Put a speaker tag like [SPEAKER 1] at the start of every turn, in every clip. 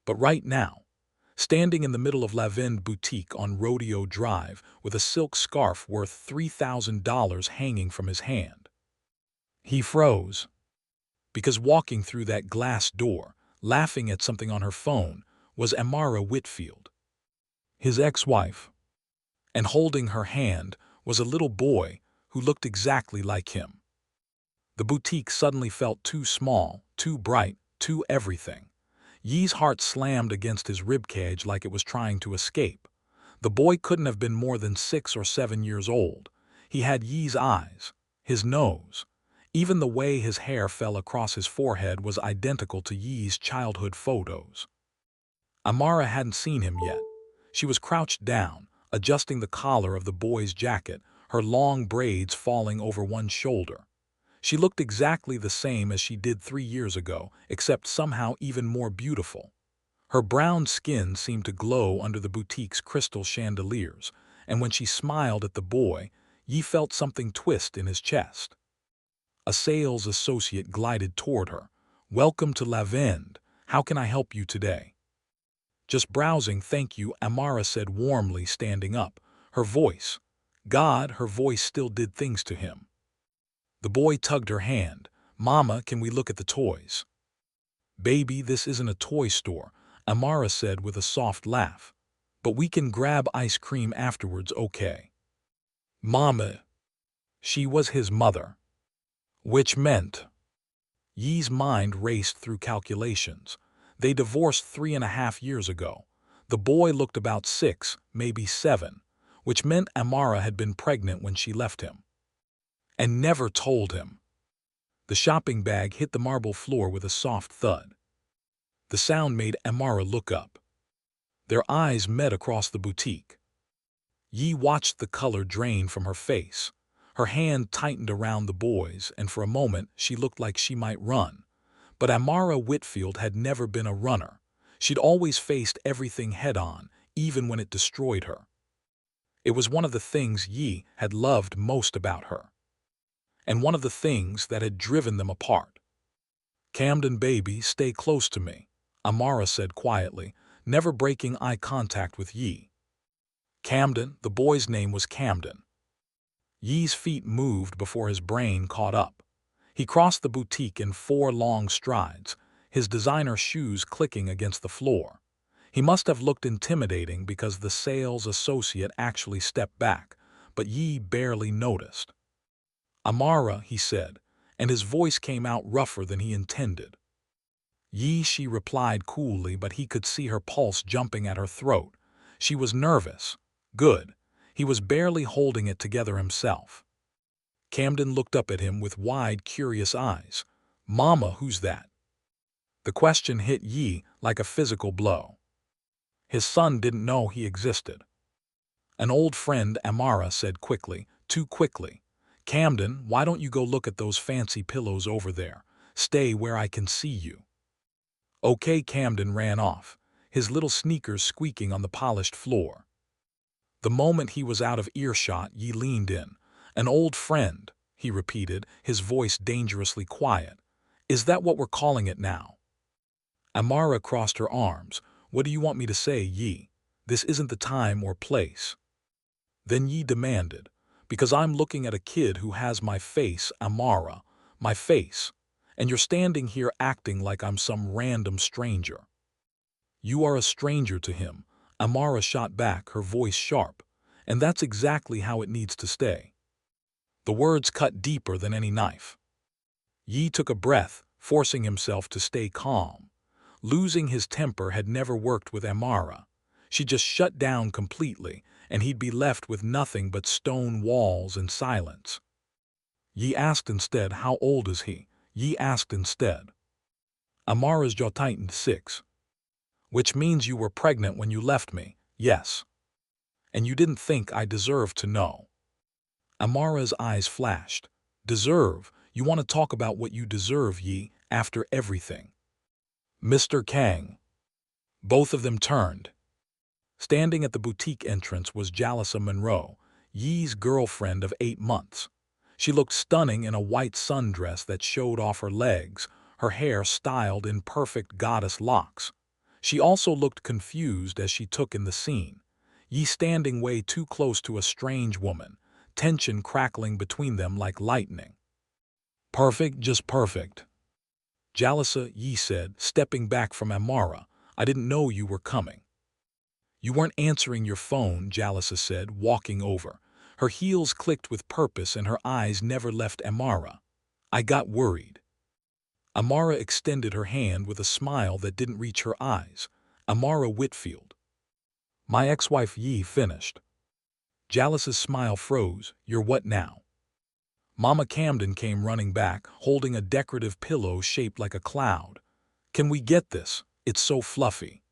[SPEAKER 1] But right now, standing in the middle of Lavend Boutique on Rodeo Drive with a silk scarf worth $3,000 hanging from his hand, he froze, because walking through that glass door, laughing at something on her phone, was Amara Whitfield, his ex-wife, and holding her hand was a little boy who looked exactly like him. The boutique suddenly felt too small, too bright, too everything. Yi's heart slammed against his ribcage like it was trying to escape. The boy couldn't have been more than 6 or 7 years old. He had Yi's eyes, his nose. Even the way his hair fell across his forehead was identical to Yi's childhood photos. Amara hadn't seen him yet. She was crouched down, adjusting the collar of the boy's jacket, her long braids falling over one shoulder. She looked exactly the same as she did 3 years ago, except somehow even more beautiful. Her brown skin seemed to glow under the boutique's crystal chandeliers, and when she smiled at the boy, Yi felt something twist in his chest. A sales associate glided toward her. "Welcome to Lavend. How can I help you today?" "Just browsing, thank you," Amara said warmly, standing up. Her voice still did things to him. The boy tugged her hand. "Mama, can we look at the toys?" "Baby, this isn't a toy store," Amara said with a soft laugh. "But we can grab ice cream afterwards, okay?" Mama. She was his mother. Which meant... Yi's mind raced through calculations. They divorced 3.5 years ago. The boy looked about 6, maybe 7, which meant Amara had been pregnant when she left him. And never told him. The shopping bag hit the marble floor with a soft thud. The sound made Amara look up. Their eyes met across the boutique. Yi watched the color drain from her face. Her hand tightened around the boy's, and for a moment she looked like she might run. But Amara Whitfield had never been a runner. She'd always faced everything head-on, even when it destroyed her. It was one of the things Yi had loved most about her, and one of the things that had driven them apart. "Camden, baby, stay close to me," Amara said quietly, never breaking eye contact with Yi. Camden, the boy's name was Camden. Yi's feet moved before his brain caught up. He crossed the boutique in 4 long strides, his designer shoes clicking against the floor. He must have looked intimidating because the sales associate actually stepped back, but Yi barely noticed. "Amara," he said, and his voice came out rougher than he intended. "Yi," she replied coolly, but he could see her pulse jumping at her throat. She was nervous. Good. He was barely holding it together himself. Camden looked up at him with wide, curious eyes. "Mama, who's that?" The question hit Yi like a physical blow. His son didn't know he existed. "An old friend," Amara said quickly, too quickly. "Camden, why don't you go look at those fancy pillows over there? Stay where I can see you." Okay, Camden ran off, his little sneakers squeaking on the polished floor. The moment he was out of earshot, Yi leaned in. "An old friend," he repeated, his voice dangerously quiet. "Is that what we're calling it now?" Amara crossed her arms. "What do you want me to say, Yi? This isn't the time or place." Then Yi demanded, "Because I'm looking at a kid who has my face, Amara, my face, and you're standing here acting like I'm some random stranger." "You are a stranger to him," Amara shot back, her voice sharp, "and that's exactly how it needs to stay." The words cut deeper than any knife. Yi took a breath, forcing himself to stay calm. Losing his temper had never worked with Amara. She just shut down completely, and he'd be left with nothing but stone walls and silence. Yi asked instead, "How old is he?" Yi asked instead. Amara's jaw tightened. 6. "Which means you were pregnant when you left me." "Yes." "And you didn't think I deserved to know." Amara's eyes flashed. "Deserve? You want to talk about what you deserve, Yi, after everything?" "Mr. Kang." Both of them turned. Standing at the boutique entrance was Jalissa Monroe, Yi's girlfriend of 8 months. She looked stunning in a white sundress that showed off her legs, her hair styled in perfect goddess locks. She also looked confused as she took in the scene. Yi standing way too close to a strange woman, tension crackling between them like lightning. Perfect, just perfect. Jalissa, Yi said, stepping back from Amara. I didn't know you were coming. You weren't answering your phone, Jalissa said, walking over. Her heels clicked with purpose and her eyes never left Amara. I got worried. Amara extended her hand with a smile that didn't reach her eyes. Amara Whitfield. My ex-wife Yi finished. Jalissa's smile froze. You're what now? Mama Camden came running back, holding a decorative pillow shaped like a cloud. Can we get this? It's so fluffy.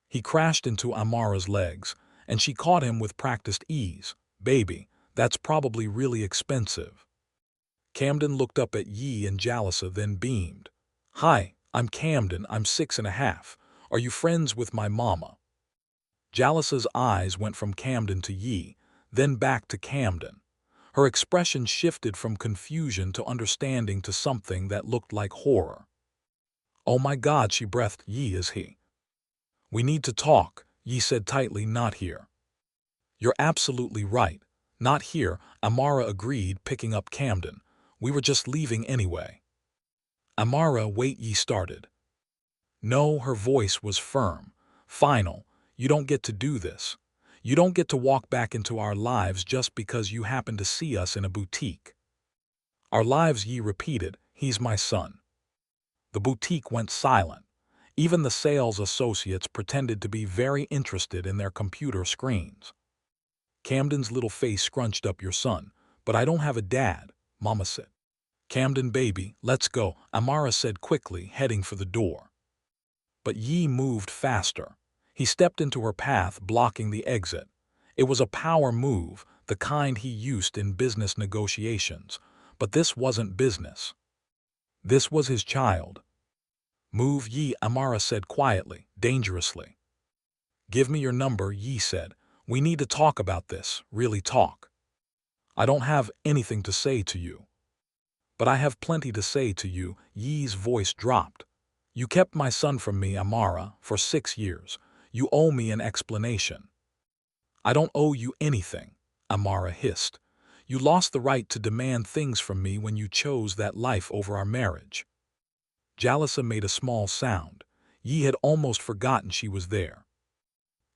[SPEAKER 1] He crashed into Amara's legs, and she caught him with practiced ease. Baby, that's probably really expensive. Camden looked up at Yi and Jalissa, then beamed. Hi, I'm Camden, I'm 6.5. Are you friends with my mama? Jalissa's eyes went from Camden to Yi, then back to Camden. Her expression shifted from confusion to understanding to something that looked like horror. Oh my God, she breathed. Yi, is he? We need to talk, Yi said tightly. Not here. You're absolutely right. Not here, Amara agreed, picking up Camden. We were just leaving anyway. Amara, wait, Yi started. No, her voice was firm, final. You don't get to do this. You don't get to walk back into our lives just because you happen to see us in a boutique. Our lives, Yi repeated. He's my son. The boutique went silent. Even the sales associates pretended to be very interested in their computer screens. Camden's little face scrunched up. Your son, but I don't have a dad, Mama said. Camden, baby, let's go, Amara said quickly, heading for the door. But Yi moved faster. He stepped into her path, blocking the exit. It was a power move, the kind he used in business negotiations. But this wasn't business. This was his child. Move, Yi, Amara said quietly, dangerously. Give me your number, Yi said. We need to talk about this, really talk. I don't have anything to say to you. But I have plenty to say to you, Yi's voice dropped. You kept my son from me, Amara, for 6 years. You owe me an explanation. I don't owe you anything, Amara hissed. You lost the right to demand things from me when you chose that life over our marriage. Jalissa made a small sound. Yi had almost forgotten she was there.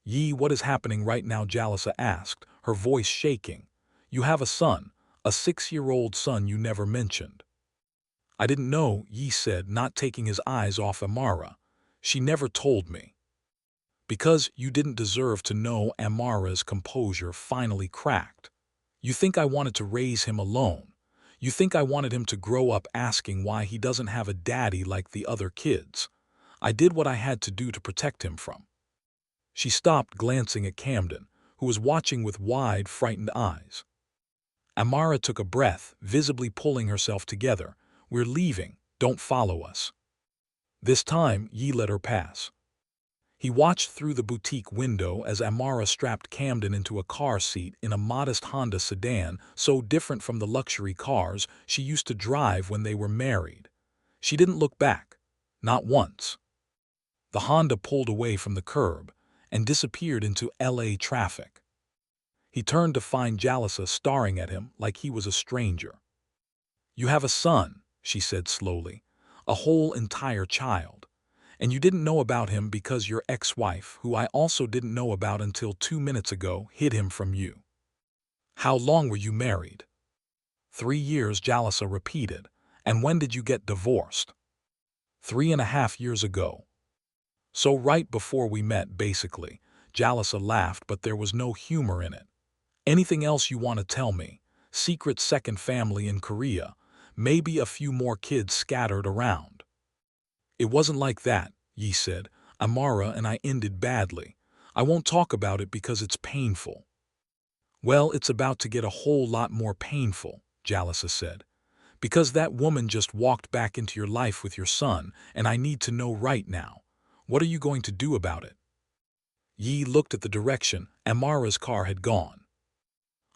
[SPEAKER 1] Yi, what is happening right now? Jalissa asked, her voice shaking. You have a son, a 6-year-old son you never mentioned. I didn't know, Yi said, not taking his eyes off Amara. She never told me. Because you didn't deserve to know. Amara's composure finally cracked. You think I wanted to raise him alone. You think I wanted him to grow up asking why he doesn't have a daddy like the other kids. I did what I had to do to protect him from. She stopped, glancing at Camden, who was watching with wide, frightened eyes. Amara took a breath, visibly pulling herself together. We're leaving, don't follow us. This time, Yi let her pass. He watched through the boutique window as Amara strapped Camden into a car seat in a modest Honda sedan, so different from the luxury cars she used to drive when they were married. She didn't look back, not once. The Honda pulled away from the curb and disappeared into LA traffic. He turned to find Jalissa staring at him like he was a stranger. You have a son, she said slowly, a whole entire child. And you didn't know about him because your ex-wife, who I also didn't know about until 2 minutes ago, hid him from you. How long were you married? 3 years, Jalissa repeated. And when did you get divorced? 3.5 years ago. So right before we met, basically. Jalissa laughed, but there was no humor in it. Anything else you want to tell me? Secret second family in Korea. Maybe a few more kids scattered around. It wasn't like that, Yi said. Amara and I ended badly. I won't talk about it because it's painful. Well, it's about to get a whole lot more painful, Jalissa said. Because that woman just walked back into your life with your son, and I need to know right now. What are you going to do about it? Yi looked at the direction Amara's car had gone.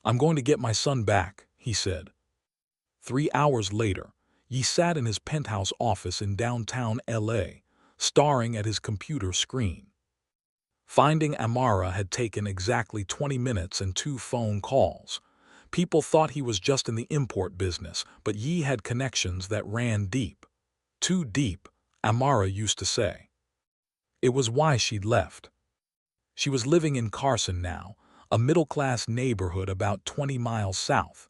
[SPEAKER 1] I'm going to get my son back, he said. 3 hours later, Yi sat in his penthouse office in downtown LA, staring at his computer screen. Finding Amara had taken exactly 20 minutes and 2 phone calls. People thought he was just in the import business, but Yi had connections that ran deep. Too deep, Amara used to say. It was why she'd left. She was living in Carson now, a middle-class neighborhood about 20 miles south.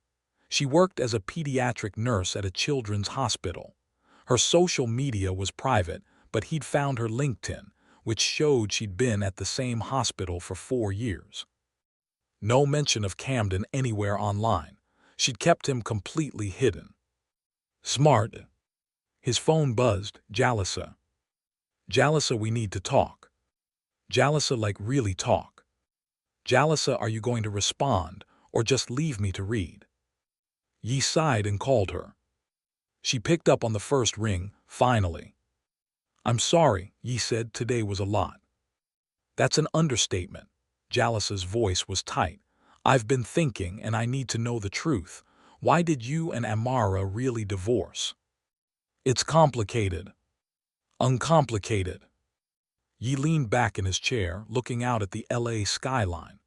[SPEAKER 1] She worked as a pediatric nurse at a children's hospital. Her social media was private, but he'd found her LinkedIn, which showed she'd been at the same hospital for 4 years. No mention of Camden anywhere online. She'd kept him completely hidden. Smart. His phone buzzed. Jalissa. Jalissa, we need to talk. Jalissa, like really talk. Jalissa, are you going to respond, or just leave me to read? Yi sighed and called her. She picked up on the first ring, finally. I'm sorry, Yi said, today was a lot. That's an understatement. Jalissa's voice was tight. I've been thinking and I need to know the truth. Why did you and Amara really divorce? It's complicated. Uncomplicated. Yi leaned back in his chair, looking out at the LA skyline.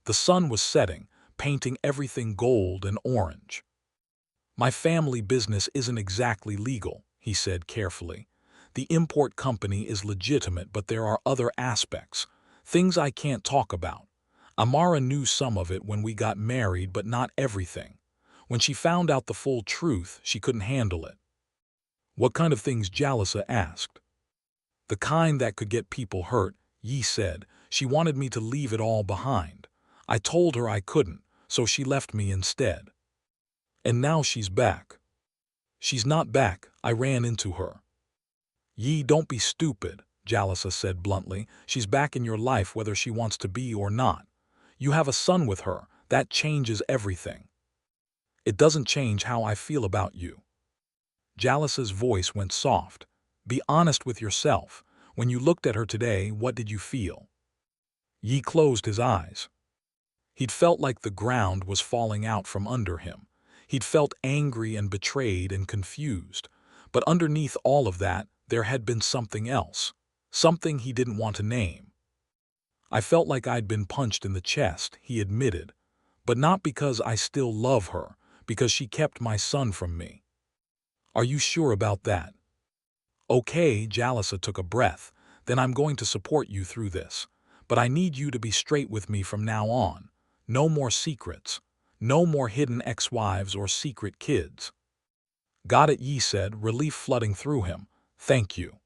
[SPEAKER 1] The sun was setting, painting everything gold and orange. My family business isn't exactly legal, he said carefully. The import company is legitimate, but there are other aspects, things I can't talk about. Amara knew some of it when we got married, but not everything. When she found out the full truth, she couldn't handle it. What kind of things? Jalissa asked. The kind that could get people hurt, Yi said. She wanted me to leave it all behind. I told her I couldn't, so she left me instead. And now she's back. She's not back, I ran into her. Yi, don't be stupid, Jalissa said bluntly. She's back in your life whether she wants to be or not. You have a son with her, that changes everything. It doesn't change how I feel about you. Jalissa's voice went soft. Be honest with yourself. When you looked at her today, what did you feel? Yi closed his eyes. He'd felt like the ground was falling out from under him. He'd felt angry and betrayed and confused. But underneath all of that, there had been something else. Something he didn't want to name. I felt like I'd been punched in the chest, he admitted. But not because I still love her, because she kept my son from me. Are you sure about that? Okay, Jalissa took a breath. Then I'm going to support you through this. But I need you to be straight with me from now on. No more secrets. No more hidden ex-wives or secret kids. Got it, Yi said, relief flooding through him. Thank you.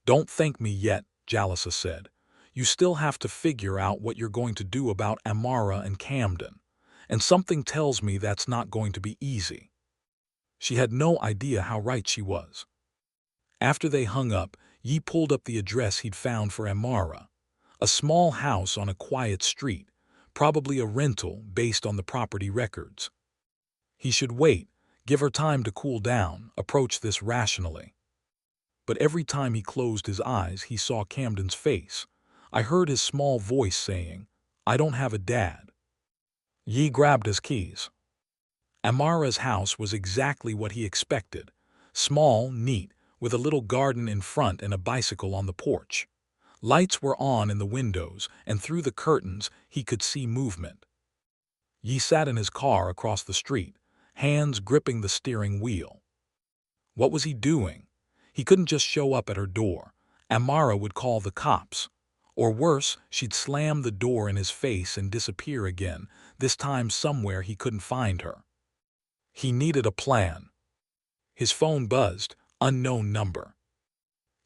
[SPEAKER 1] Don't thank me yet, Jalissa said. You still have to figure out what you're going to do about Amara and Camden. And something tells me that's not going to be easy. She had no idea how right she was. After they hung up, Yi pulled up the address he'd found for Amara. A small house on a quiet street, probably a rental based on the property records. He should wait, give her time to cool down, approach this rationally. But every time he closed his eyes, he saw Camden's face. I heard his small voice saying, I don't have a dad. Yi grabbed his keys. Amara's house was exactly what he expected. Small, neat, with a little garden in front and a bicycle on the porch. Lights were on in the windows, and through the curtains he could see movement. Yi sat in his car across the street, hands gripping the steering wheel. What was he doing? He couldn't just show up at her door. Amara would call the cops. Or worse, she'd slam the door in his face and disappear again, this time somewhere he couldn't find her. He needed a plan. His phone buzzed, unknown number.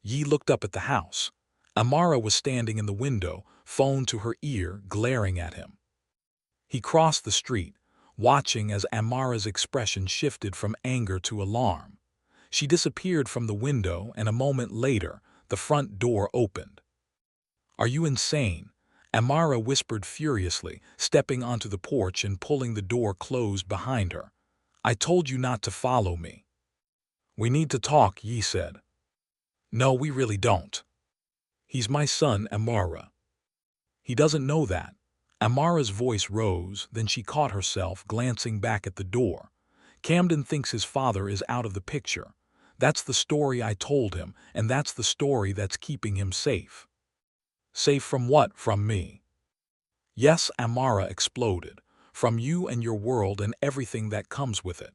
[SPEAKER 1] Yi looked up at the house. Amara was standing in the window, phone to her ear, glaring at him. He crossed the street, watching as Amara's expression shifted from anger to alarm. She disappeared from the window, and a moment later, the front door opened. Are you insane? Amara whispered furiously, stepping onto the porch and pulling the door closed behind her. I told you not to follow me. We need to talk, Yi said. No, we really don't. He's my son, Amara. He doesn't know that. Amara's voice rose, then she caught herself glancing back at the door. Camden thinks his father is out of the picture. That's the story I told him, and that's the story that's keeping him safe. Safe from what? From me. Yes, Amara exploded. From you and your world and everything that comes with it.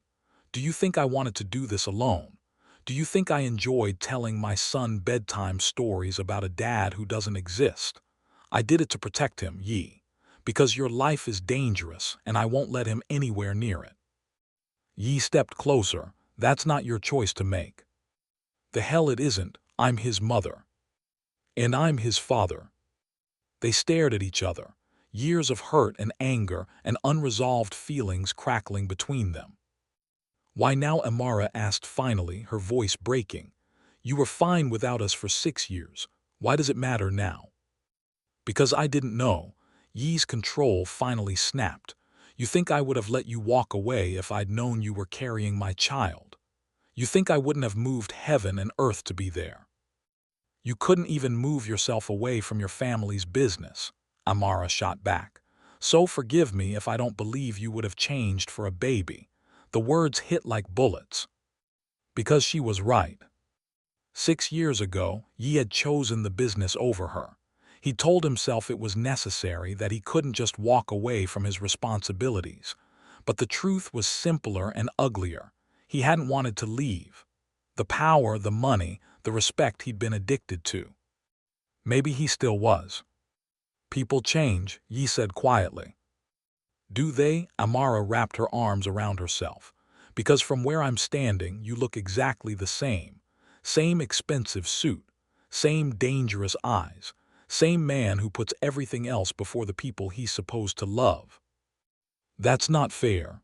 [SPEAKER 1] Do you think I wanted to do this alone? Do you think I enjoyed telling my son bedtime stories about a dad who doesn't exist? I did it to protect him, Yi. Because your life is dangerous, and I won't let him anywhere near it. Yi stepped closer. That's not your choice to make. The hell it isn't. I'm his mother. And I'm his father. They stared at each other, years of hurt and anger and unresolved feelings crackling between them. Why now? Amara asked finally, her voice breaking. You were fine without us for 6 years. Why does it matter now? Because I didn't know. Yi's control finally snapped. You think I would have let you walk away if I'd known you were carrying my child? You think I wouldn't have moved heaven and earth to be there? You couldn't even move yourself away from your family's business, Amara shot back. So forgive me if I don't believe you would have changed for a baby. The words hit like bullets. Because she was right. 6 years ago, Yi had chosen the business over her. He told himself it was necessary, that he couldn't just walk away from his responsibilities. But the truth was simpler and uglier. He hadn't wanted to leave. The power, the money, the respect he'd been addicted to. Maybe he still was. People change, Yi said quietly. Do they? Amara wrapped her arms around herself. Because from where I'm standing, you look exactly the same. Same expensive suit. Same dangerous eyes. Same man who puts everything else before the people he's supposed to love. That's not fair.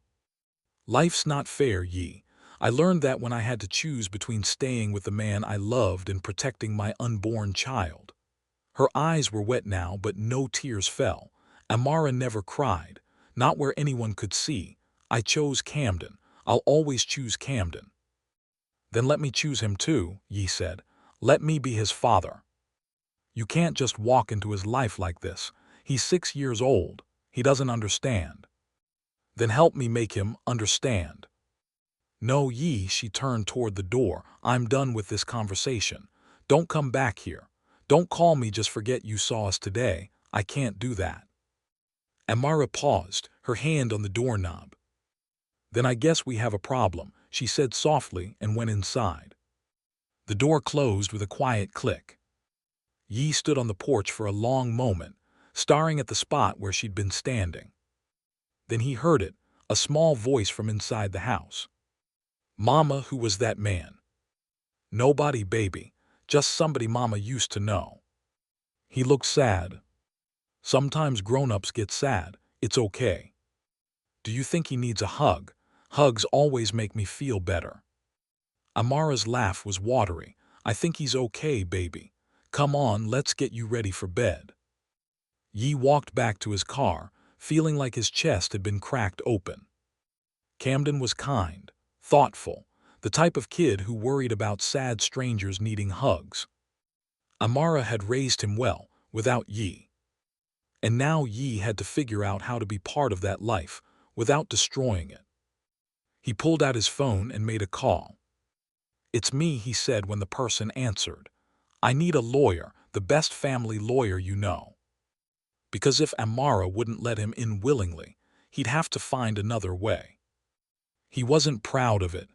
[SPEAKER 1] Life's not fair, Yi. I learned that when I had to choose between staying with the man I loved and protecting my unborn child. Her eyes were wet now, but no tears fell. Amara never cried, not where anyone could see. I chose Camden. I'll always choose Camden. Then let me choose him too, Yi said. Let me be his father. You can't just walk into his life like this. He's 6 years old. He doesn't understand. Then help me make him understand. No, Yi, she turned toward the door. I'm done with this conversation. Don't come back here. Don't call me, just forget you saw us today. I can't do that. Amara paused, her hand on the doorknob. Then I guess we have a problem, she said softly and went inside. The door closed with a quiet click. Yi stood on the porch for a long moment, staring at the spot where she'd been standing. Then he heard it, a small voice from inside the house. Mama, who was that man? Nobody, baby. Just somebody Mama used to know. He looked sad. Sometimes grown-ups get sad. It's okay. Do you think he needs a hug? Hugs always make me feel better. Amara's laugh was watery. I think he's okay, baby. Come on, let's get you ready for bed. Yi walked back to his car, feeling like his chest had been cracked open. Camden was kind, thoughtful, the type of kid who worried about sad strangers needing hugs. Amara had raised him well, without Yi. And now Yi had to figure out how to be part of that life, without destroying it. He pulled out his phone and made a call. It's me, he said when the person answered. I need a lawyer, the best family lawyer you know. Because if Amara wouldn't let him in willingly, he'd have to find another way. He wasn't proud of it.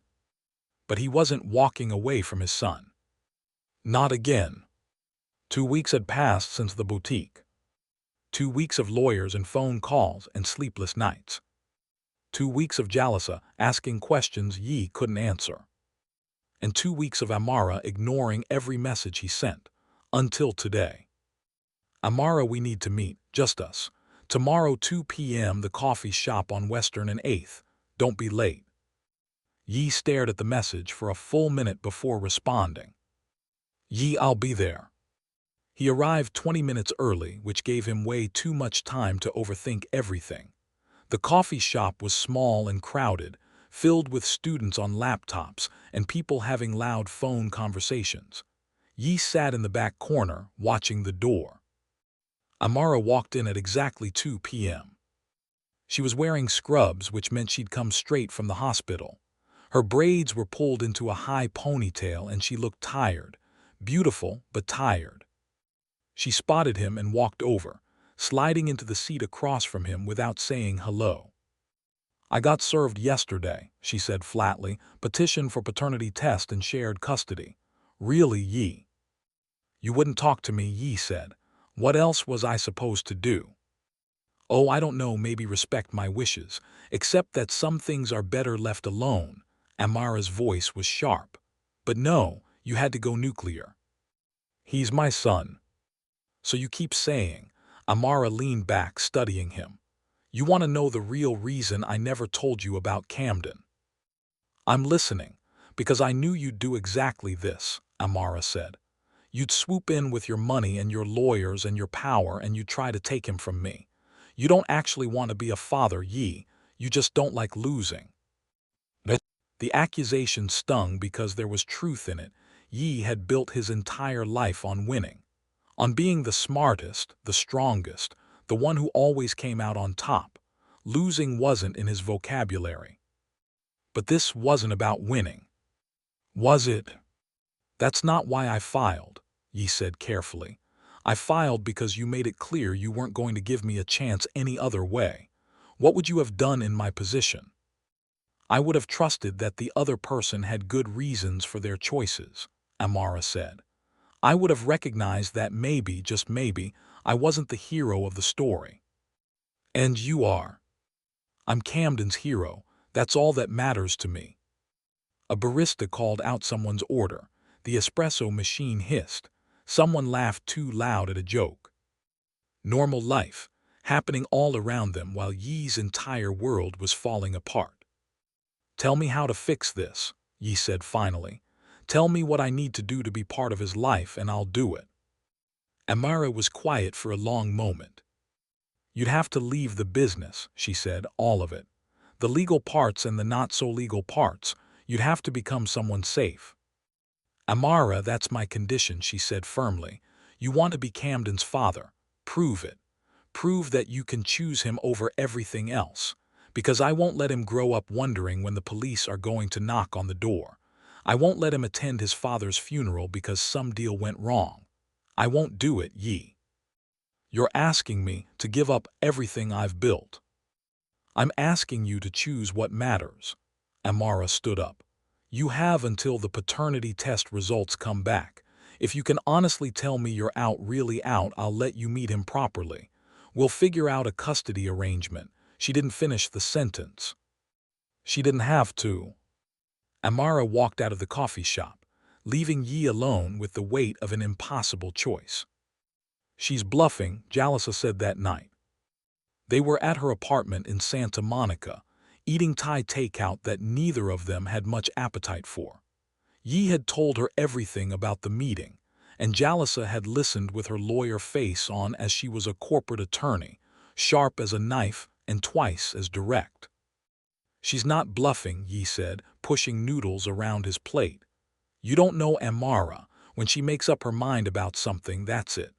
[SPEAKER 1] But he wasn't walking away from his son. Not again. 2 weeks had passed since the boutique. 2 weeks of lawyers and phone calls and sleepless nights. 2 weeks of Jalisa asking questions Yi couldn't answer. And 2 weeks of Amara ignoring every message he sent. Until today. Amara, we need to meet, just us. Tomorrow 2 p.m. the coffee shop on Western and 8th. Don't be late. Yi stared at the message for a full minute before responding. Yi, I'll be there. He arrived 20 minutes early, which gave him way too much time to overthink everything. The coffee shop was small and crowded, filled with students on laptops and people having loud phone conversations. Yi sat in the back corner, watching the door. Amara walked in at exactly 2 p.m. She was wearing scrubs, which meant she'd come straight from the hospital. Her braids were pulled into a high ponytail and she looked tired, beautiful but tired. She spotted him and walked over, sliding into the seat across from him without saying hello. "I got served yesterday," she said flatly, "petition for paternity test and shared custody." "Really, Yi?" "You wouldn't talk to me," Yi said. "What else was I supposed to do?" "Oh, I don't know, maybe respect my wishes, except that some things are better left alone." Amara's voice was sharp. "But no, you had to go nuclear." "He's my son." "So you keep saying." Amara leaned back, studying him. "You want to know the real reason I never told you about Camden?" "I'm listening, because I knew you'd do exactly this," Amara said. "You'd swoop in with your money and your lawyers and your power and you'd try to take him from me. You don't actually want to be a father, Yi. You just don't like losing." The accusation stung because there was truth in it. Yi had built his entire life on winning, on being the smartest, the strongest, the one who always came out on top. Losing wasn't in his vocabulary. "But this wasn't about winning." "Was it?" "That's not why I filed," Yi said carefully. "I filed because you made it clear you weren't going to give me a chance any other way. What would you have done in my position?" "I would have trusted that the other person had good reasons for their choices," Amara said. "I would have recognized that maybe, just maybe, I wasn't the hero of the story." "And you are." "I'm Camden's hero. That's all that matters to me." A barista called out someone's order. The espresso machine hissed. Someone laughed too loud at a joke. Normal life, happening all around them while Yi's entire world was falling apart. "Tell me how to fix this," Yi said finally. "Tell me what I need to do to be part of his life and I'll do it." Amara was quiet for a long moment. "You'd have to leave the business," she said, "all of it. The legal parts and the not-so-legal parts. You'd have to become someone safe." "Amara, that's my condition," she said firmly. "You want to be Camden's father. Prove it. Prove that you can choose him over everything else. Because I won't let him grow up wondering when the police are going to knock on the door. I won't let him attend his father's funeral because some deal went wrong. I won't do it, Yi." "You're asking me to give up everything I've built." "I'm asking you to choose what matters." Amara stood up. "You have until the paternity test results come back. If you can honestly tell me you're out, really out, I'll let you meet him properly. We'll figure out a custody arrangement." She didn't finish the sentence. "She didn't have to." Amara walked out of the coffee shop, leaving Yi alone with the weight of an impossible choice. "She's bluffing," Jalissa said that night. They were at her apartment in Santa Monica, eating Thai takeout that neither of them had much appetite for. Yi had told her everything about the meeting, and Jalissa had listened with her lawyer face on as she was a corporate attorney, sharp as a knife and twice as direct. "She's not bluffing," Yi said, pushing noodles around his plate. "You don't know Amara. When she makes up her mind about something, that's it."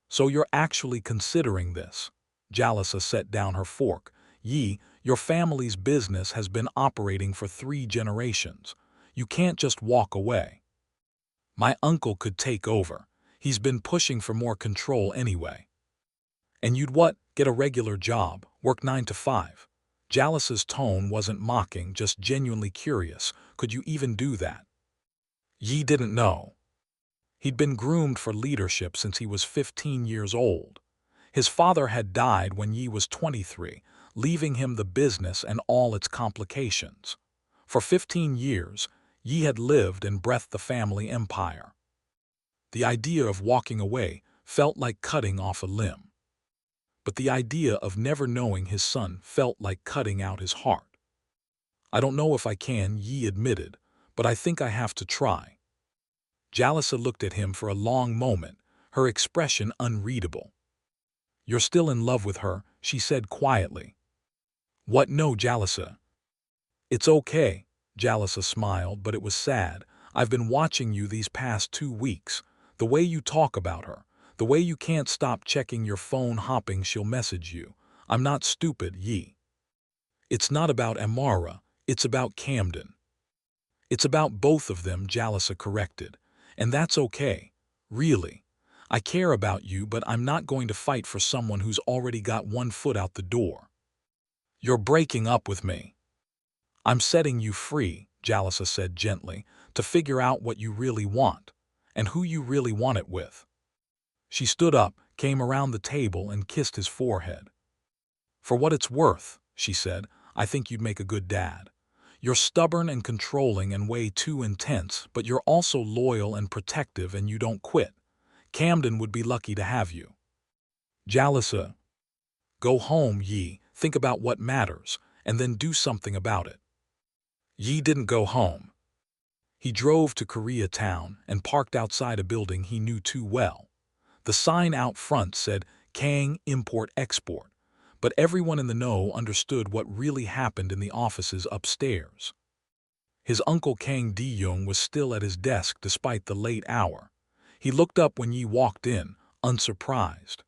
[SPEAKER 1] "So you're actually considering this?" Jalissa set down her fork. "Yi, your family's business has been operating for 3 generations. You can't just walk away." "My uncle could take over. He's been pushing for more control anyway." "And you'd what? Get a regular job, work 9 to 5. Jalissa's tone wasn't mocking, just genuinely curious. "Could you even do that?" Yi didn't know. He'd been groomed for leadership since he was 15 years old. His father had died when Yi was 23, leaving him the business and all its complications. For 15 years, Yi had lived and breathed the family empire. The idea of walking away felt like cutting off a limb. But the idea of never knowing his son felt like cutting out his heart. "I don't know if I can," Yi admitted, "but I think I have to try." Jalissa looked at him for a long moment, her expression unreadable. "You're still in love with her," she said quietly. "What? No, Jalissa." "It's okay." Jalissa smiled, but it was sad. "I've been watching you these past 2 weeks. The way you talk about her. The way you can't stop checking your phone, hopping she'll message you. I'm not stupid, Yi. It's not about Amara, it's about Camden." It's about both of them, Jalissa corrected. And that's okay. Really. I care about you, but I'm not going to fight for someone who's already got one foot out the door. You're breaking up with me. I'm setting you free, Jalissa said gently, to figure out what you really want, and who you really want it with. She stood up, came around the table, and kissed his forehead. For what it's worth, she said, I think you'd make a good dad. You're stubborn and controlling and way too intense, but you're also loyal and protective and you don't quit. Camden would be lucky to have you. Jalissa, go home, Yi, think about what matters, and then do something about it. Yi didn't go home. He drove to Koreatown and parked outside a building he knew too well. The sign out front said, Kang Import-Export, but everyone in the know understood what really happened in the offices upstairs. His uncle Kang Di-young was still at his desk despite the late hour. He looked up when Yi walked in, unsurprised.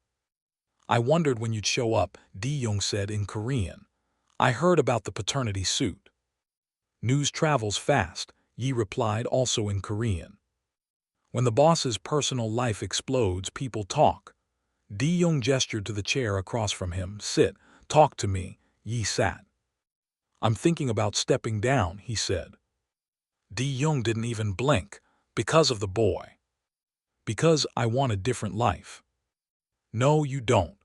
[SPEAKER 1] I wondered when you'd show up, Di-young said in Korean. I heard about the paternity suit. News travels fast, Yi replied also in Korean. When the boss's personal life explodes, people talk. Di-young gestured to the chair across from him. Sit, talk to me, Yi sat. I'm thinking about stepping down, he said. Di-young didn't even blink, because of the boy. Because I want a different life. No, you don't.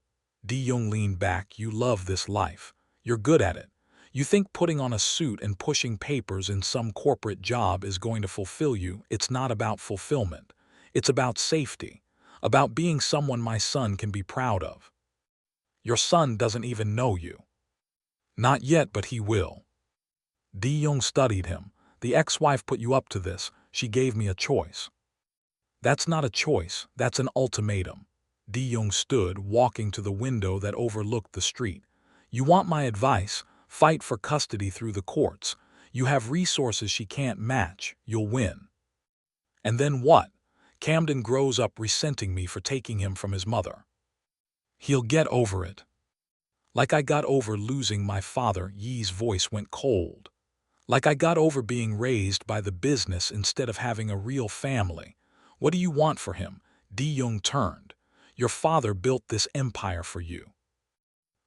[SPEAKER 1] Di-young leaned back. You love this life. You're good at it. You think putting on a suit and pushing papers in some corporate job is going to fulfill you. It's not about fulfillment. It's about safety. About being someone my son can be proud of. Your son doesn't even know you. Not yet, but he will. Di-young studied him. The ex-wife put you up to this. She gave me a choice. That's not a choice. That's an ultimatum. Di-young stood, walking to the window that overlooked the street. You want my advice? Fight for custody through the courts. You have resources she can't match. You'll win. And then what? Camden grows up resenting me for taking him from his mother. He'll get over it. Like I got over losing my father, Yi's voice went cold. Like I got over being raised by the business instead of having a real family. What do you want for him? Di-young turned. Your father built this empire for you.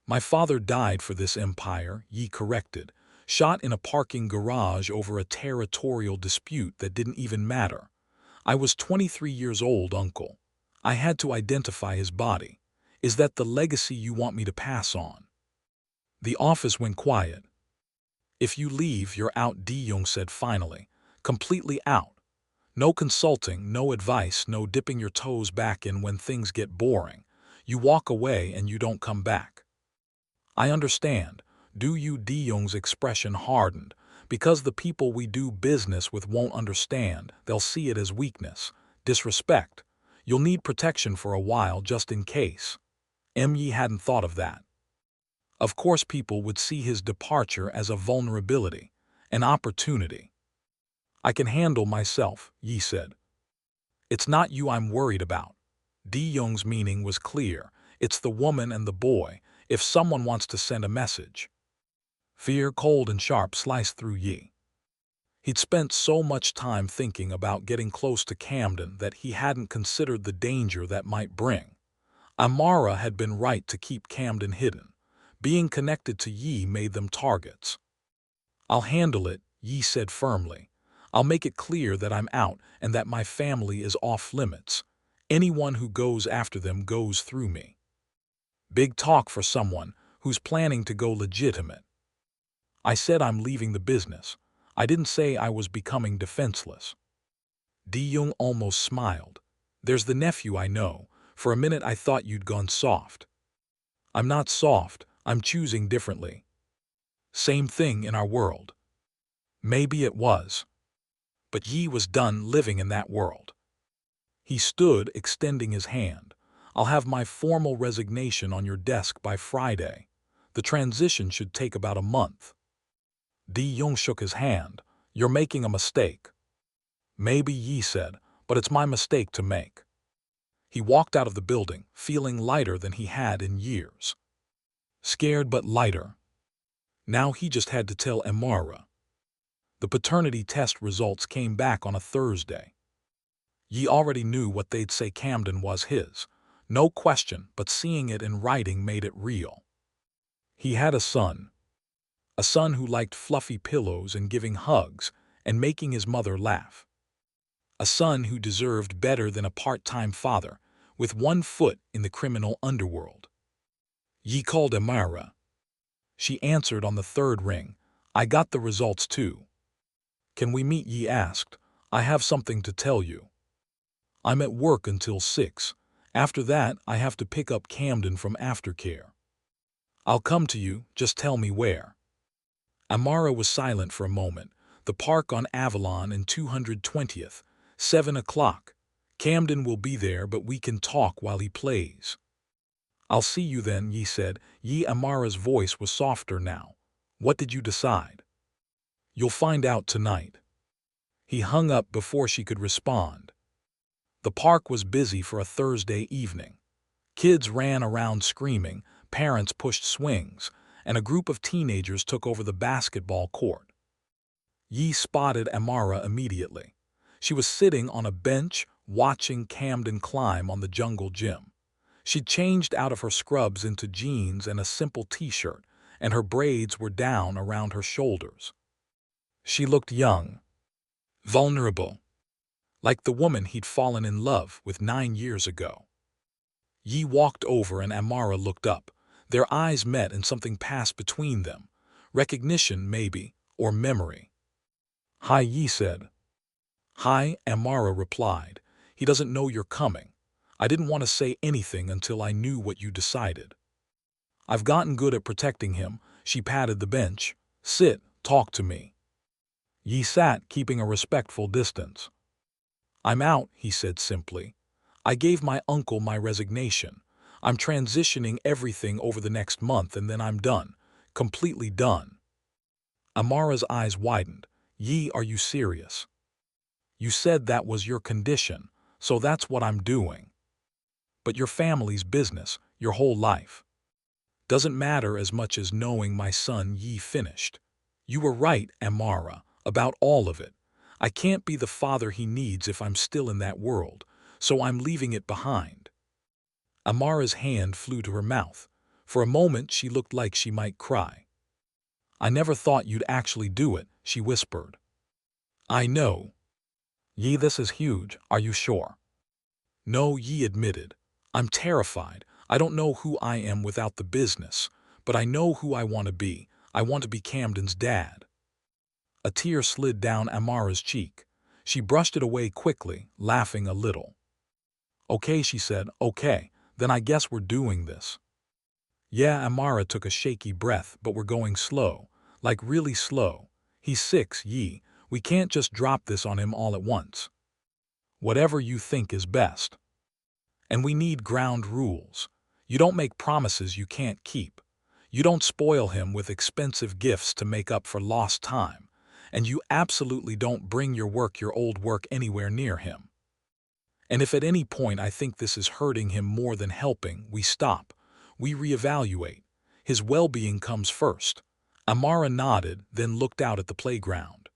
[SPEAKER 1] My father died for this empire, Yi corrected, shot in a parking garage over a territorial dispute that didn't even matter. I was 23 years old, uncle. I had to identify his body. Is that the legacy you want me to pass on? The office went quiet. If you leave, you're out, Di-young said finally. Completely out. No consulting, no advice, no dipping your toes back in when things get boring. You walk away and you don't come back. I understand. Do you? Di-young's expression hardened. Because the people we do business with won't understand, they'll see it as weakness, disrespect. You'll need protection for a while just in case. Yi hadn't thought of that. Of course people would see his departure as a vulnerability, an opportunity. I can handle myself, Yi said. It's not you I'm worried about. Di-young's meaning was clear. It's the woman and the boy, if someone wants to send a message. Fear, cold and sharp, sliced through Yi. He'd spent so much time thinking about getting close to Camden that he hadn't considered the danger that might bring. Amara had been right to keep Camden hidden. Being connected to Yi made them targets. I'll handle it, Yi said firmly. I'll make it clear that I'm out and that my family is off limits. Anyone who goes after them goes through me. Big talk for someone who's planning to go legitimate. I said I'm leaving the business. I didn't say I was becoming defenseless. Di-young almost smiled. There's the nephew I know. For a minute I thought you'd gone soft. I'm not soft. I'm choosing differently. Same thing in our world. Maybe it was. But Yi was done living in that world. He stood, extending his hand. I'll have my formal resignation on your desk by Friday. The transition should take about a month. Di-young shook his hand. You're making a mistake. Maybe, Yi said, but it's my mistake to make. He walked out of the building, feeling lighter than he had in years. Scared but lighter. Now he just had to tell Amara. The paternity test results came back on a Thursday. Yi already knew what they'd say Camden was his. No question, but seeing it in writing made it real. He had a son. A son who liked fluffy pillows and giving hugs and making his mother laugh. A son who deserved better than a part-time father, with one foot in the criminal underworld. Yi called Amara. She answered on the third ring. I got the results too. Can we meet? Yi asked. I have something to tell you. I'm at work until 6. After that, I have to pick up Camden from aftercare. I'll come to you, just tell me where. Amara was silent for a moment. The park on Avalon and 220th, 7 o'clock. Camden will be there, but we can talk while he plays. I'll see you then, Yi said. Amara's voice was softer now. What did you decide? You'll find out tonight. He hung up before she could respond. The park was busy for a Thursday evening. Kids ran around screaming, parents pushed swings, and a group of teenagers took over the basketball court. Yi spotted Amara immediately. She was sitting on a bench watching Camden climb on the jungle gym. She'd changed out of her scrubs into jeans and a simple t-shirt, and her braids were down around her shoulders. She looked young, vulnerable, like the woman he'd fallen in love with 9 years ago. Yi walked over and Amara looked up. Their eyes met and something passed between them. Recognition, maybe, or memory. Hi, Yi said. Hi, Amara replied. He doesn't know you're coming. I didn't want to say anything until I knew what you decided. I've gotten good at protecting him. She patted the bench. Sit, talk to me. Yi sat, keeping a respectful distance. I'm out, he said simply. I gave my uncle my resignation. I'm transitioning everything over the next month and then I'm done. Completely done. Amara's eyes widened. Yi, are you serious? You said that was your condition, so that's what I'm doing. But your family's business, your whole life, doesn't matter as much as knowing my son, Yi finished. You were right, Amara, about all of it. I can't be the father he needs if I'm still in that world, so I'm leaving it behind. Amara's hand flew to her mouth. For a moment she looked like she might cry. I never thought you'd actually do it, she whispered. I know. Yi, this is huge, are you sure? No, Yi admitted. I'm terrified. I don't know who I am without the business, but I know who I want to be. I want to be Camden's dad. A tear slid down Amara's cheek. She brushed it away quickly, laughing a little. Okay, she said, okay, then I guess we're doing this. Yeah, Amara took a shaky breath, but we're going slow, like really slow. He's 6, Yi. We can't just drop this on him all at once. Whatever you think is best. And we need ground rules. You don't make promises you can't keep. You don't spoil him with expensive gifts to make up for lost time. And you absolutely don't bring your old work anywhere near him. And if at any point I think this is hurting him more than helping, we stop. We reevaluate. His well-being comes first. Amara nodded, then looked out at the playground.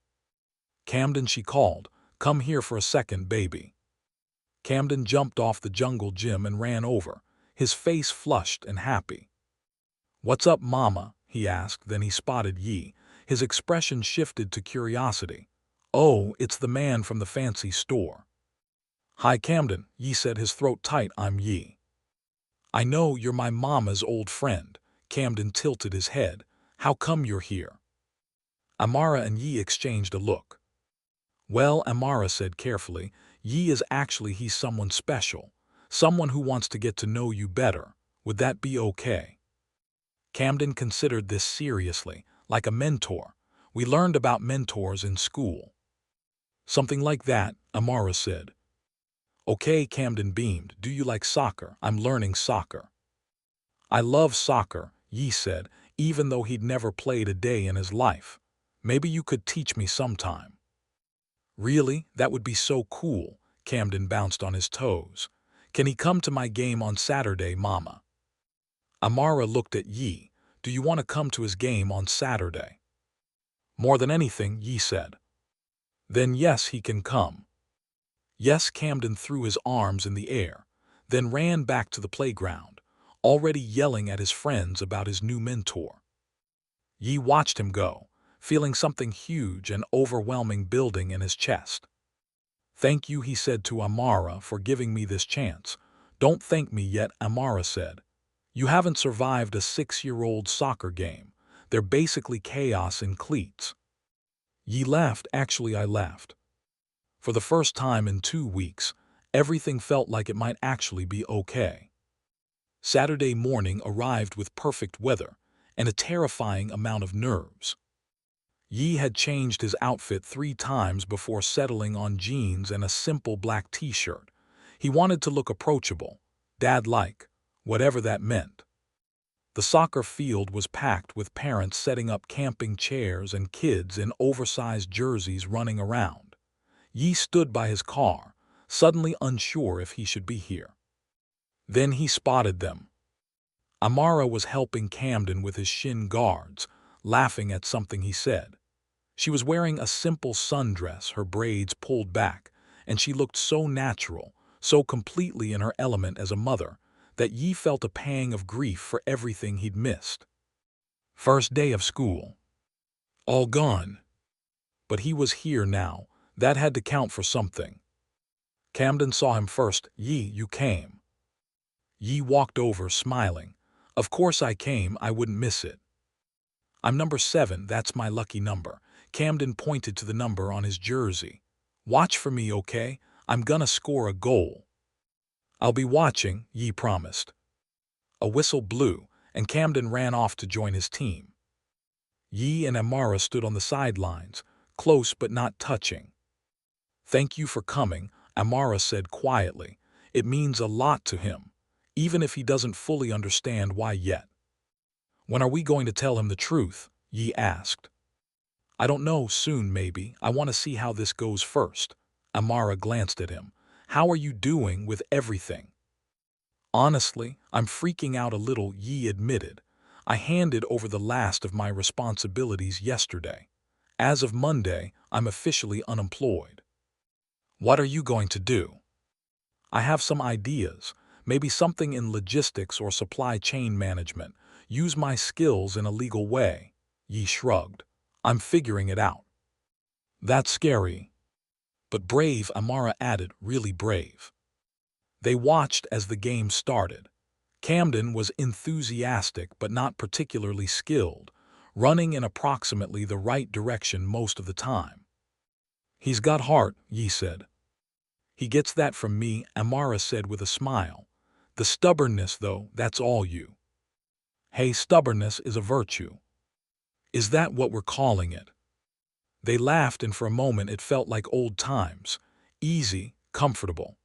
[SPEAKER 1] Camden, she called, come here for a second, baby. Camden jumped off the jungle gym and ran over, his face flushed and happy. What's up, mama? He asked, then he spotted Yi. His expression shifted to curiosity. Oh, it's the man from the fancy store. Hi, Camden, Yi said, his throat tight. I'm Yi. I know you're my mama's old friend. Camden tilted his head. How come you're here? Amara and Yi exchanged a look. Well, Amara said carefully, Yi is actually he's someone special, someone who wants to get to know you better. Would that be okay? Camden considered this seriously, like a mentor. We learned about mentors in school. Something like that, Amara said. Okay, Camden beamed. Do you like soccer? I'm learning soccer. I love soccer, Yi said, even though he'd never played a day in his life. Maybe you could teach me sometime. Really? That would be so cool. Camden bounced on his toes. Can he come to my game on Saturday, mama? Amara looked at Yi. Do you want to come to his game on Saturday? More than anything, Yi said. Then yes, he can come. Yes, Camden threw his arms in the air, then ran back to the playground, already yelling at his friends about his new mentor. Yi watched him go, feeling something huge and overwhelming building in his chest. Thank you, he said to Amara, for giving me this chance. Don't thank me yet, Amara said. You haven't survived a 6-year-old soccer game. They're basically chaos in cleats. Yi laughed. Actually, I laughed. For the first time in 2 weeks, everything felt like it might actually be okay. Saturday morning arrived with perfect weather and a terrifying amount of nerves. Yi had changed his outfit 3 times before settling on jeans and a simple black t-shirt. He wanted to look approachable, dad-like, whatever that meant. The soccer field was packed with parents setting up camping chairs and kids in oversized jerseys running around. Yi stood by his car, suddenly unsure if he should be here. Then he spotted them. Amara was helping Camden with his shin guards, laughing at something he said. She was wearing a simple sundress, her braids pulled back, and she looked so natural, so completely in her element as a mother, that Yi felt a pang of grief for everything he'd missed. First day of school. All gone. But he was here now. That had to count for something. Camden saw him first. Yi, you came. Yi walked over, smiling. Of course I came, I wouldn't miss it. I'm number 7, that's my lucky number. Camden pointed to the number on his jersey. Watch for me, okay? I'm gonna score a goal. I'll be watching, Yi promised. A whistle blew, and Camden ran off to join his team. Yi and Amara stood on the sidelines, close but not touching. Thank you for coming, Amara said quietly. It means a lot to him, even if he doesn't fully understand why yet. When are we going to tell him the truth? Yi asked. I don't know, soon maybe. I want to see how this goes first. Amara glanced at him. How are you doing with everything? Honestly, I'm freaking out a little, Yi admitted. I handed over the last of my responsibilities yesterday. As of Monday, I'm officially unemployed. What are you going to do? I have some ideas, maybe something in logistics or supply chain management. Use my skills in a legal way. Yi shrugged. I'm figuring it out. That's scary. But brave, Amara added, really brave. They watched as the game started. Camden was enthusiastic but not particularly skilled, running in approximately the right direction most of the time. He's got heart, Yi said. He gets that from me, Amara said with a smile. The stubbornness, though, that's all you. Hey, stubbornness is a virtue. Is that what we're calling it? They laughed, and for a moment it felt like old times. Easy, comfortable.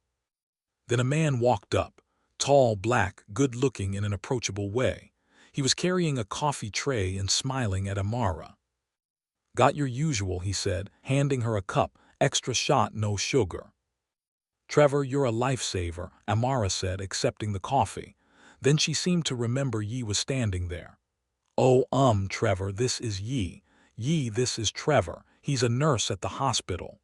[SPEAKER 1] Then a man walked up, tall, black, good-looking in an approachable way. He was carrying a coffee tray and smiling at Amara. Got your usual, he said, handing her a cup, extra shot, no sugar. Trevor, you're a lifesaver, Amara said, accepting the coffee. Then she seemed to remember Yi was standing there. Oh, Trevor, this is Yi. Yi, this is Trevor. He's a nurse at the hospital.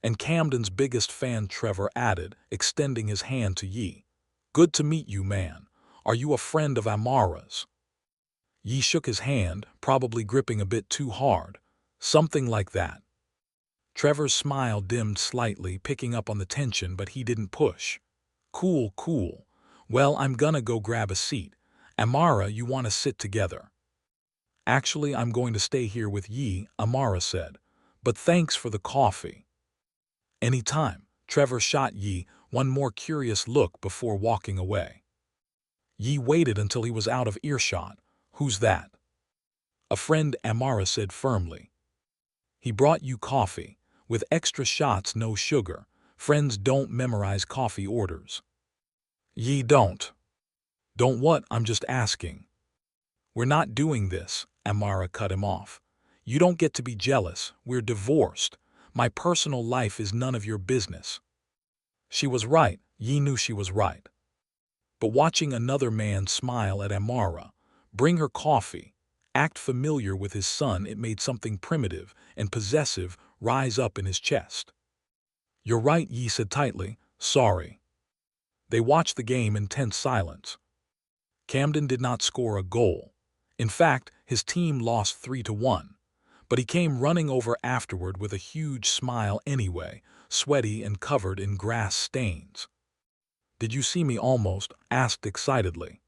[SPEAKER 1] And Camden's biggest fan, Trevor added, extending his hand to Yi. Good to meet you, man. Are you a friend of Amara's? Yi shook his hand, probably gripping a bit too hard. Something like that. Trevor's smile dimmed slightly, picking up on the tension, but he didn't push. Cool, cool. Well, I'm gonna go grab a seat. Amara, you want to sit together? Actually, I'm going to stay here with Yi, Amara said. But thanks for the coffee. Anytime. Trevor shot Yi one more curious look before walking away. Yi waited until he was out of earshot. Who's that? A friend, Amara said firmly. He brought you coffee, with extra shots, no sugar. Friends don't memorize coffee orders. Yi don't. Don't what? I'm just asking. We're not doing this, Amara cut him off. You don't get to be jealous. We're divorced. My personal life is none of your business. She was right. Yi knew she was right. But watching another man smile at Amara, bring her coffee, act familiar with his son, it made something primitive and possessive rise up in his chest. "You're right," Yi said tightly. "Sorry." They watched the game in tense silence. Camden did not score a goal. In fact, his team lost 3-1. But he came running over afterward with a huge smile anyway, sweaty and covered in grass stains. "Did you see me almost?" asked excitedly.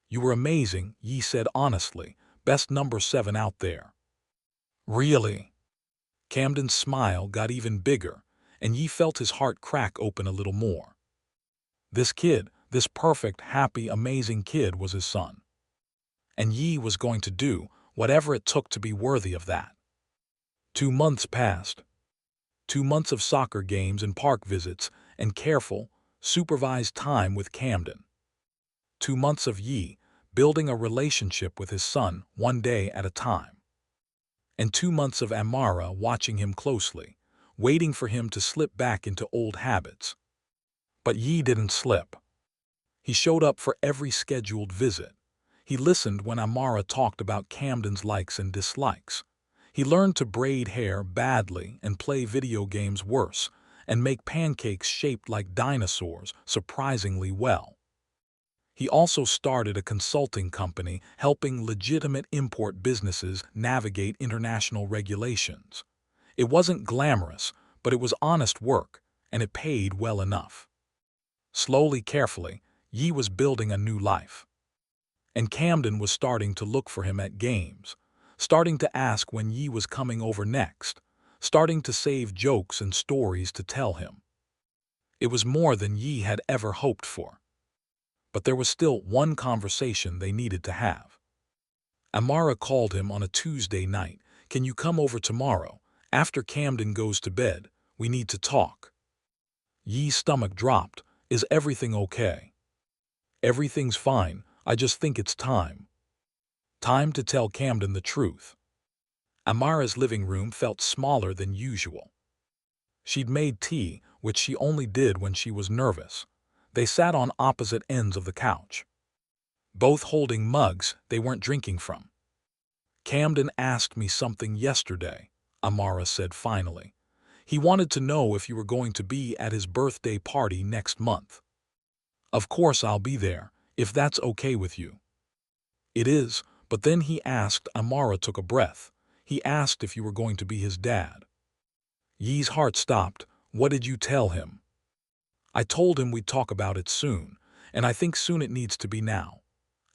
[SPEAKER 1] "You were amazing," Yi said honestly. "Best number 7 out there." "Really?" Camden's smile got even bigger, and Yi felt his heart crack open a little more. This kid, this perfect, happy, amazing kid was his son. And Yi was going to do whatever it took to be worthy of that. 2 months passed. 2 months of soccer games and park visits and careful, supervised time with Camden. 2 months of Yi building a relationship with his son 1 day at a time. And 2 months of Amara watching him closely, waiting for him to slip back into old habits. But Yi didn't slip. He showed up for every scheduled visit. He listened when Amara talked about Camden's likes and dislikes. He learned to braid hair badly and play video games worse, and make pancakes shaped like dinosaurs surprisingly well. He also started a consulting company helping legitimate import businesses navigate international regulations. It wasn't glamorous, but it was honest work, and it paid well enough. Slowly, carefully, Yi was building a new life. And Camden was starting to look for him at games, starting to ask when Yi was coming over next, starting to save jokes and stories to tell him. It was more than Yi had ever hoped for. But there was still one conversation they needed to have. Amara called him on a Tuesday night. "Can you come over tomorrow? After Camden goes to bed, we need to talk." Yi's stomach dropped. "Is everything okay?" "Everything's fine. I just think it's time." Time to tell Camden the truth. Amara's living room felt smaller than usual. She'd made tea, which she only did when she was nervous. They sat on opposite ends of the couch, both holding mugs they weren't drinking from. "Camden asked me something yesterday," Amara said finally. "He wanted to know if you were going to be at his birthday party next month." "Of course I'll be there, if that's okay with you." "It is, but then he asked," Amara took a breath. "He asked if you were going to be his dad." Yi's heart stopped. "What did you tell him?" "I told him we'd talk about it soon, and I think soon it needs to be now."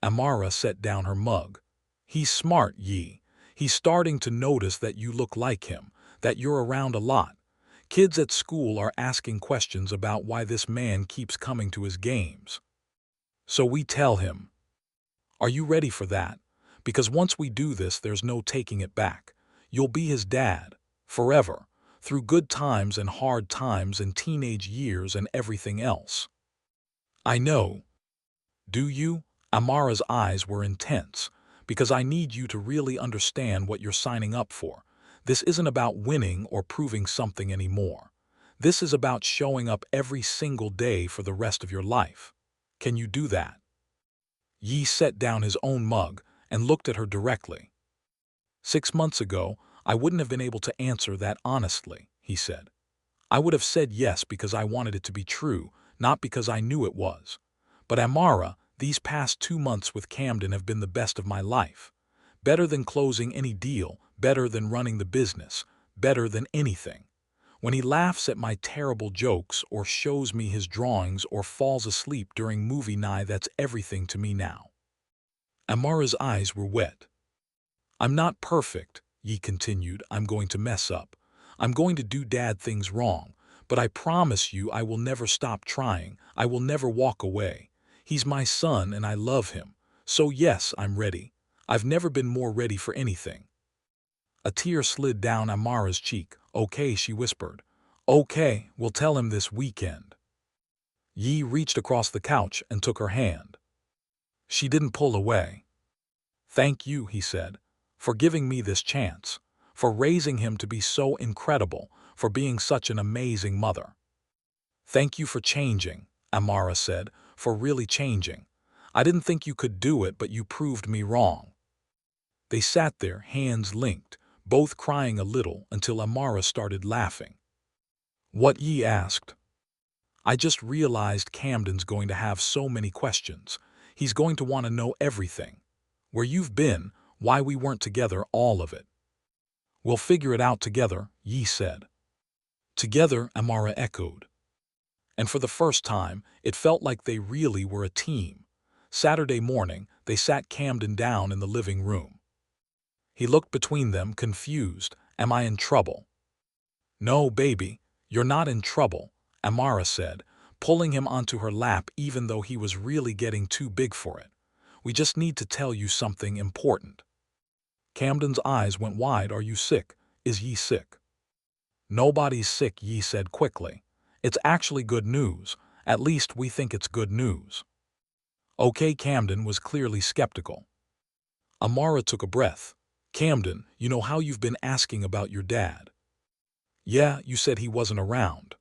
[SPEAKER 1] Amara set down her mug. "He's smart, Yi. He's starting to notice that you look like him, that you're around a lot. Kids at school are asking questions about why this man keeps coming to his games. So we tell him. Are you ready for that? Because once we do this, there's no taking it back. You'll be his dad, forever, through good times and hard times and teenage years and everything else." "I know." "Do you?" Amara's eyes were intense. "Because I need you to really understand what you're signing up for. This isn't about winning or proving something anymore. This is about showing up every single day for the rest of your life. Can you do that?" Yi set down his own mug and looked at her directly. "6 months ago, I wouldn't have been able to answer that honestly," he said. "I would have said yes because I wanted it to be true, not because I knew it was. But Amara, these past 2 months with Camden have been the best of my life. Better than closing any deal, better than running the business, better than anything. When he laughs at my terrible jokes or shows me his drawings or falls asleep during movie night, that's everything to me now." Amara's eyes were wet. "I'm not perfect," Yi continued. "I'm going to mess up. I'm going to do dad things wrong. But I promise you I will never stop trying. I will never walk away. He's my son and I love him. So yes, I'm ready. I've never been more ready for anything." A tear slid down Amara's cheek. "Okay," she whispered. "Okay, we'll tell him this weekend." Yi reached across the couch and took her hand. She didn't pull away. "Thank you," he said, "for giving me this chance, for raising him to be so incredible, for being such an amazing mother." "Thank you for changing," Amara said, "for really changing. I didn't think you could do it, but you proved me wrong." They sat there, hands linked, both crying a little until Amara started laughing. "What?" Yi asked. "I just realized Camden's going to have so many questions. He's going to want to know everything. Where you've been, why we weren't together, all of it." "We'll figure it out together," Yi said. "Together," Amara echoed. And for the first time, it felt like they really were a team. Saturday morning, they sat Camden down in the living room. He looked between them, confused. "Am I in trouble?" "No, baby, you're not in trouble," Amara said, pulling him onto her lap even though he was really getting too big for it. "We just need to tell you something important." Camden's eyes went wide. "Are you sick? Is Yi sick?" "Nobody's sick," Yi said quickly. "It's actually good news. At least we think it's good news." "Okay." Camden was clearly skeptical. Amara took a breath. "Camden, you know how you've been asking about your dad?" "Yeah, you said he wasn't around."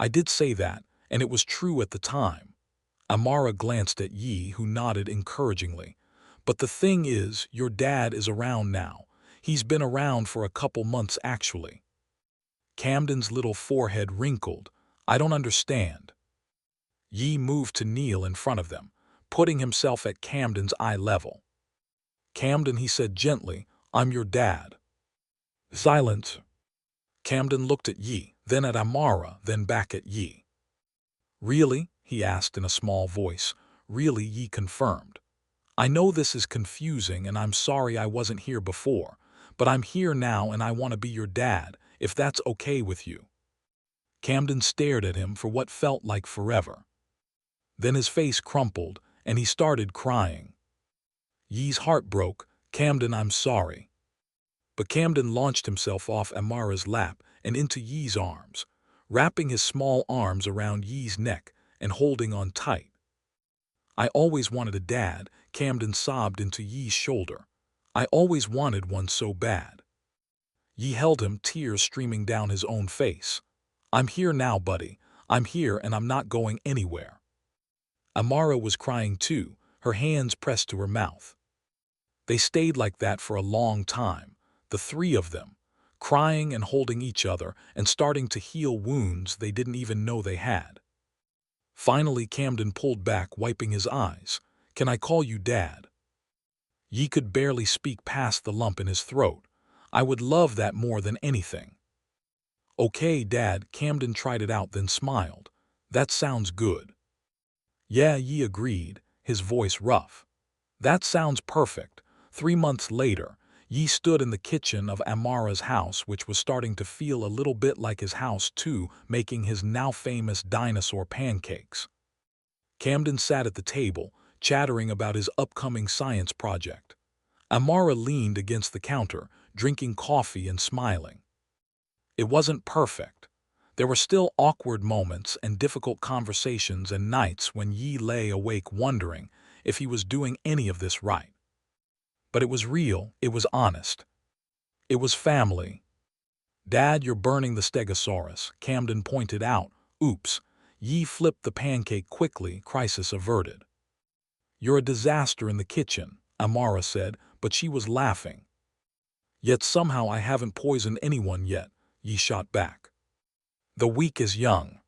[SPEAKER 1] "I did say that, and it was true at the time." Amara glanced at Yi, who nodded encouragingly. "But the thing is, your dad is around now. He's been around for a couple months actually." Camden's little forehead wrinkled. "I don't understand." Yi moved to kneel in front of them, putting himself at Camden's eye level. "Camden," he said gently, "I'm your dad." Silence. Camden looked at Yi, then at Amara, then back at Yi. "Really?" he asked in a small voice. "Really?" Yi confirmed. "I know this is confusing and I'm sorry I wasn't here before, but I'm here now and I want to be your dad, if that's okay with you." Camden stared at him for what felt like forever. Then his face crumpled and he started crying. Yi's heart broke. "Camden, I'm sorry." But Camden launched himself off Amara's lap and into Yi's arms, wrapping his small arms around Yi's neck and holding on tight. "I always wanted a dad," Camden sobbed into Yi's shoulder. "I always wanted one so bad." Yi held him, tears streaming down his own face. "I'm here now, buddy. I'm here and I'm not going anywhere." Amara was crying too, her hands pressed to her mouth. They stayed like that for a long time, the three of them, crying and holding each other and starting to heal wounds they didn't even know they had. Finally, Camden pulled back, wiping his eyes. "Can I call you Dad?" Yi could barely speak past the lump in his throat. "I would love that more than anything." "Okay, Dad." Camden tried it out, then smiled. "That sounds good." "Yeah," Yi agreed, his voice rough. "That sounds perfect." 3 months later, Yi stood in the kitchen of Amara's house, which was starting to feel a little bit like his house too, making his now famous dinosaur pancakes. Camden sat at the table, chattering about his upcoming science project. Amara leaned against the counter, drinking coffee and smiling. It wasn't perfect. There were still awkward moments and difficult conversations and nights when Yi lay awake wondering if he was doing any of this right. But it was real, it was honest. It was family. "Dad, you're burning the stegosaurus," Camden pointed out. "Oops." Yi flipped the pancake quickly, crisis averted. "You're a disaster in the kitchen," Amara said, but she was laughing. "Yet somehow I haven't poisoned anyone yet," Yi shot back. "The weak is young."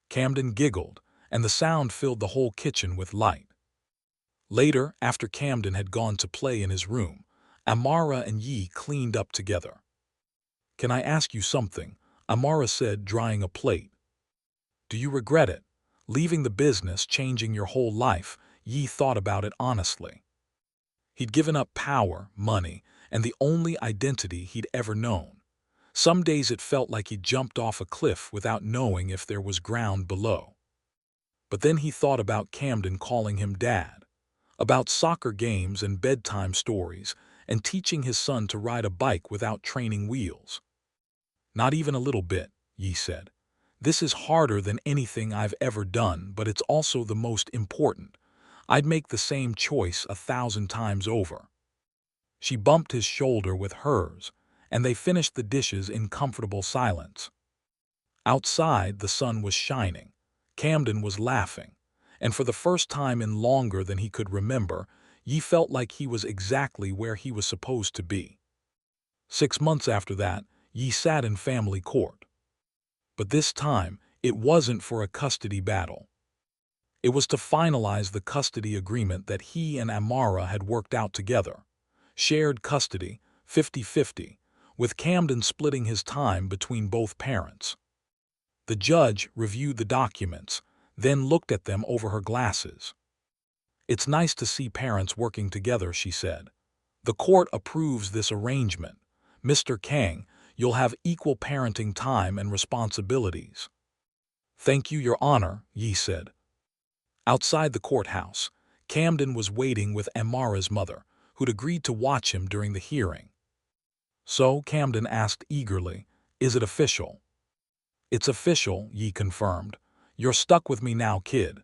[SPEAKER 1] Camden giggled, and the sound filled the whole kitchen with light. Later, after Camden had gone to play in his room, Amara and Yi cleaned up together. "Can I ask you something?" Amara said, drying a plate. "Do you regret it? Leaving the business, changing your whole life?" Yi thought about it honestly. He'd given up power, money, and the only identity he'd ever known. Some days it felt like he'd jumped off a cliff without knowing if there was ground below. But then he thought about Camden calling him Dad, about soccer games and bedtime stories, and teaching his son to ride a bike without training wheels. "Not even a little bit," Yi said. "This is harder than anything I've ever done, but it's also the most important. I'd make the same choice 1,000 times over." She bumped his shoulder with hers, and they finished the dishes in comfortable silence. Outside, the sun was shining. Camden was laughing, and for the first time in longer than he could remember, Yi felt like he was exactly where he was supposed to be. 6 months after that, Yi sat in family court. But this time, it wasn't for a custody battle. It was to finalize the custody agreement that he and Amara had worked out together. Shared custody, 50-50, with Camden splitting his time between both parents. The judge reviewed the documents, then looked at them over her glasses. "It's nice to see parents working together," she said. "The court approves this arrangement. Mr. Kang, you'll have equal parenting time and responsibilities." "Thank you, Your Honor," Yi said. Outside the courthouse, Camden was waiting with Amara's mother, who'd agreed to watch him during the hearing. "So," Camden asked eagerly, "is it official?" "It's official," Yi confirmed. "You're stuck with me now, kid."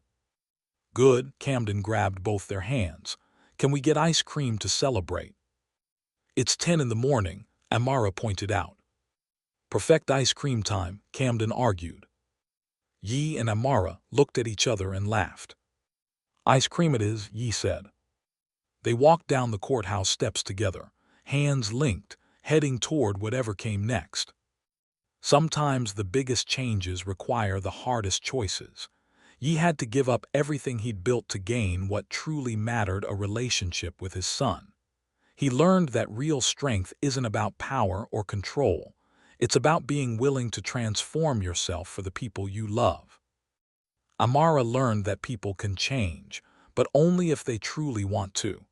[SPEAKER 1] "Good," Camden grabbed both their hands. "Can we get ice cream to celebrate?" "It's 10 in the morning," Amara pointed out. "Perfect ice cream time," Camden argued. Yi and Amara looked at each other and laughed. "Ice cream it is," Yi said. They walked down the courthouse steps together, hands linked, heading toward whatever came next. Sometimes the biggest changes require the hardest choices. Yi had to give up everything he'd built to gain what truly mattered: a relationship with his son. He learned that real strength isn't about power or control. It's about being willing to transform yourself for the people you love. Amara learned that people can change, but only if they truly want to.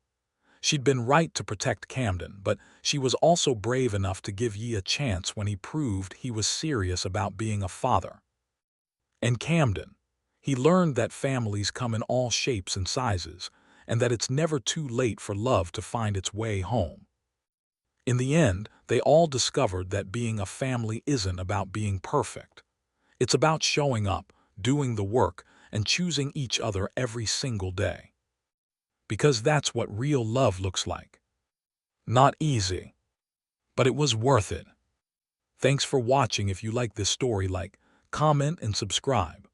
[SPEAKER 1] She'd been right to protect Camden, but she was also brave enough to give Yi a chance when he proved he was serious about being a father. And Camden, he learned that families come in all shapes and sizes, and that it's never too late for love to find its way home. In the end, they all discovered that being a family isn't about being perfect. It's about showing up, doing the work, and choosing each other every single day. Because that's what real love looks like. Not easy, but it was worth it. Thanks for watching. If you like this story, like, comment, and subscribe.